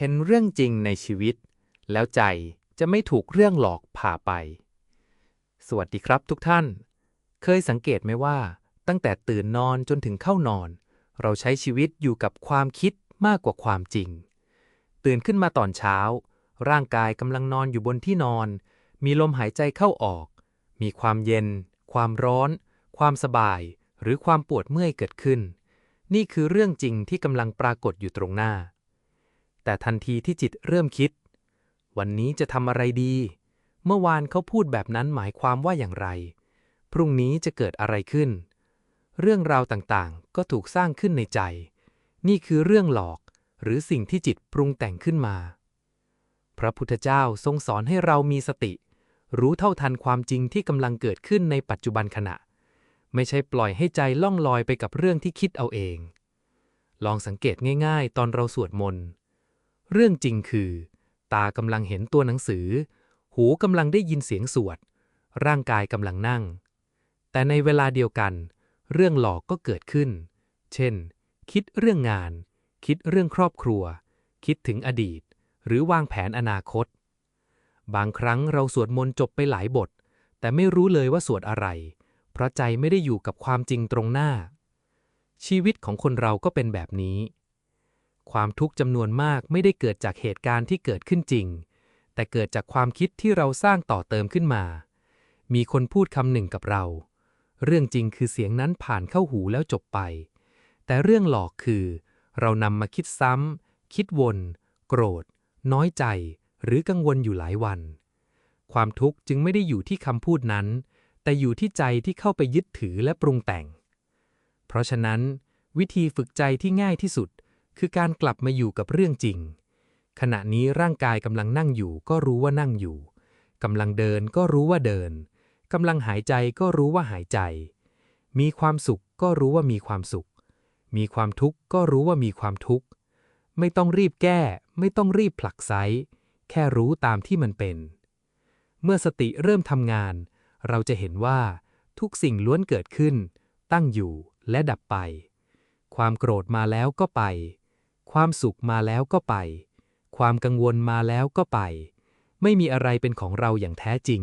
ห็นเรื่องจริงในชีวิตแล้วใจจะไม่ถูกเรื่องหลอกพาไปสวัสดีครับทุกท่านเคยสังเกตไหมว่าตั้งแต่ตื่นนอนจนถึงเข้านอนเราใช้ชีวิตอยู่กับความคิดมากกว่าความจริงตื่นขึ้นมาตอนเช้าร่างกายกำลังนอนอยู่บนที่นอนมีลมหายใจเข้าออกมีความเย็นความร้อนความสบายหรือความปวดเมื่อยเกิดขึ้นนี่คือเรื่องจริงที่กำลังปรากฏอยู่ตรงหน้าแต่ทันทีที่จิตเริ่มคิดวันนี้จะทำอะไรดีเมื่อวานเขาพูดแบบนั้นหมายความว่าอย่างไรพรุ่งนี้จะเกิดอะไรขึ้นเรื่องราวต่างๆก็ถูกสร้างขึ้นในใจนี่คือเรื่องหลอกหรือสิ่งที่จิตปรุงแต่งขึ้นมาพระพุทธเจ้าทรงสอนให้เรามีสติรู้เท่าทันความจริงที่กำลังเกิดขึ้นในปัจจุบันขณะไม่ใช่ปล่อยให้ใจล่องลอยไปกับเรื่องที่คิดเอาเองลองสังเกตง่ายๆตอนเราสวดมนต์เรื่องจริงคือตากำลังเห็นตัวหนังสือหูกำลังได้ยินเสียงสวดร่างกายกำลังนั่งแต่ในเวลาเดียวกันเรื่องหลอกก็เกิดขึ้นเช่นคิดเรื่องงานคิดเรื่องครอบครัวคิดถึงอดีตหรือวางแผนอนาคตบางครั้งเราสวดมนต์จบไปหลายบทแต่ไม่รู้เลยว่าสวดอะไรเพราะใจไม่ได้อยู่กับความจริงตรงหน้าชีวิตของคนเราก็เป็นแบบนี้ความทุกข์จำนวนมากไม่ได้เกิดจากเหตุการณ์ที่เกิดขึ้นจริงแต่เกิดจากความคิดที่เราสร้างต่อเติมขึ้นมามีคนพูดคำหนึ่งกับเราเรื่องจริงคือเสียงนั้นผ่านเข้าหูแล้วจบไปแต่เรื่องหลอกคือเรานำมาคิดซ้ำคิดวนโกรธน้อยใจหรือกังวลอยู่หลายวันความทุกข์จึงไม่ได้อยู่ที่คำพูดนั้นแต่อยู่ที่ใจที่เข้าไปยึดถือและปรุงแต่งเพราะฉะนั้นวิธีฝึกใจที่ง่ายที่สุดคือการกลับมาอยู่กับเรื่องจริงขณะนี้ร่างกายกำลังนั่งอยู่ก็รู้ว่านั่งอยู่กำลังเดินก็รู้ว่าเดินกำลังหายใจก็รู้ว่าหายใจมีความสุขก็รู้ว่ามีความสุขมีความทุกข์ก็รู้ว่ามีความทุกข์ไม่ต้องรีบแก้ไม่ต้องรีบผลักไสแค่รู้ตามที่มันเป็นเมื่อสติเริ่มทำงานเราจะเห็นว่าทุกสิ่งล้วนเกิดขึ้นตั้งอยู่และดับไปความโกรธมาแล้วก็ไปความสุขมาแล้วก็ไปความกังวลมาแล้วก็ไปไม่มีอะไรเป็นของเราอย่างแท้จริง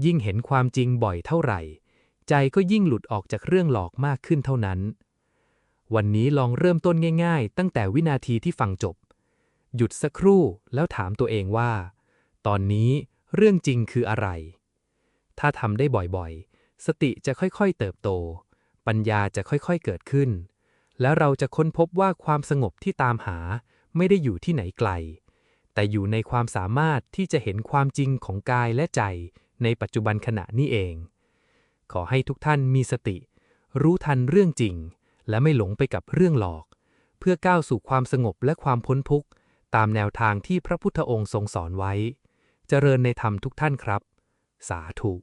ยิ่งเห็นความจริงบ่อยเท่าไหร่ใจก็ยิ่งหลุดออกจากเรื่องหลอกมากขึ้นเท่านั้นวันนี้ลองเริ่มต้นง่ายๆตั้งแต่วินาทีที่ฟังจบหยุดสักครู่แล้วถามตัวเองว่าตอนนี้เรื่องจริงคืออะไรถ้าทำได้บ่อยๆสติจะค่อยๆเติบโตปัญญาจะค่อยๆเกิดขึ้นแล้วเราจะค้นพบว่าความสงบที่ตามหาไม่ได้อยู่ที่ไหนไกลแต่อยู่ในความสามารถที่จะเห็นความจริงของกายและใจในปัจจุบันขณะนี้เองขอให้ทุกท่านมีสติรู้ทันเรื่องจริงและไม่หลงไปกับเรื่องหลอกเพื่อก้าวสู่ความสงบและความพ้นทุกข์ตามแนวทางที่พระพุทธองค์ทรงสอนไว้เจริญในธรรมทุกท่านครับสาธุ